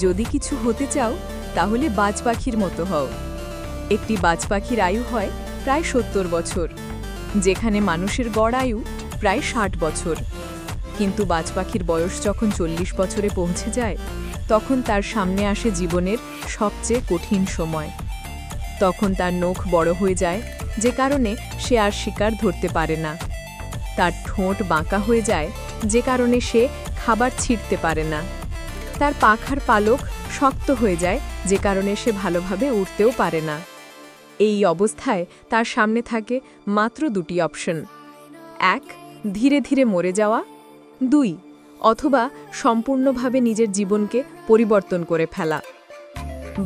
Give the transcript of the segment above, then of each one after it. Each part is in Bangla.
যদি কিছু হতে চাও তাহলে বাজ পাখির মতো হও। একটি বাজ পাখির আয়ু হয় প্রায় ৭০ বছর, যেখানে মানুষের গড় আয়ু প্রায় ৬০ বছর। কিন্তু বাজ পাখির বয়স যখন ৪০ বছরে পৌঁছে যায়, তখন তার সামনে আসে জীবনের সবচেয়ে কঠিন সময়। তখন তার নখ বড় হয়ে যায়, যে কারণে সে আর শিকার ধরতে পারে না। তার ঠোঁট বাঁকা হয়ে যায়, যে কারণে সে খাবার ছিঁড়তে পারে না। তার পাখার পালক শক্ত হয়ে যায়, যে কারণে সে ভালোভাবে উড়তেও পারে না। এই অবস্থায় তার সামনে থাকে মাত্র দুটি অপশন: ১, ধীরে ধীরে মরে যাওয়া; ২, অথবা সম্পূর্ণভাবে নিজের জীবনকে পরিবর্তন করে ফেলা।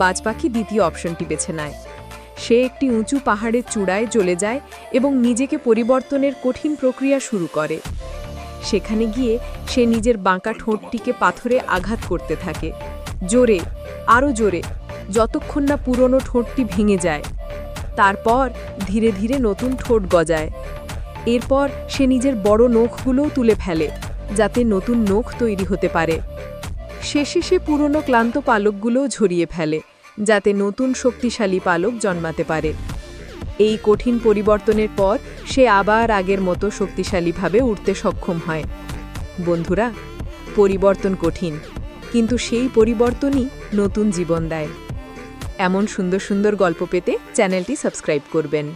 বাজ পাখি দ্বিতীয় অপশনটি বেছে নেয়। সে একটি উঁচু পাহাড়ের চূড়ায় চলে যায় এবং নিজেকে পরিবর্তনের কঠিন প্রক্রিয়া শুরু করে। সেখানে গিয়ে সে নিজের বাঁকা ঠোঁটটিকে পাথরে আঘাত করতে থাকে, জোরে, আরও জোরে, যতক্ষণ না পুরনো ঠোঁটটি ভেঙে যায়। তারপর ধীরে ধীরে নতুন ঠোঁট গজায়। এরপর সে নিজের বড় নখগুলোও তুলে ফেলে, যাতে নতুন নখ তৈরি হতে পারে। শেষে সে পুরনো ক্লান্ত পালকগুলোও ঝরিয়ে ফেলে, যাতে নতুন শক্তিশালী পালক জন্মাতে পারে। এই কঠিন পরিবর্তনের পর সে আবার আগের মতো শক্তিশালীভাবে উঠতে সক্ষম হয়। বন্ধুরা, পরিবর্তন কঠিন, কিন্তু সেই পরিবর্তনই নতুন জীবন দেয়। এমন সুন্দর সুন্দর গল্প পেতে চ্যানেলটি সাবস্ক্রাইব করবেন।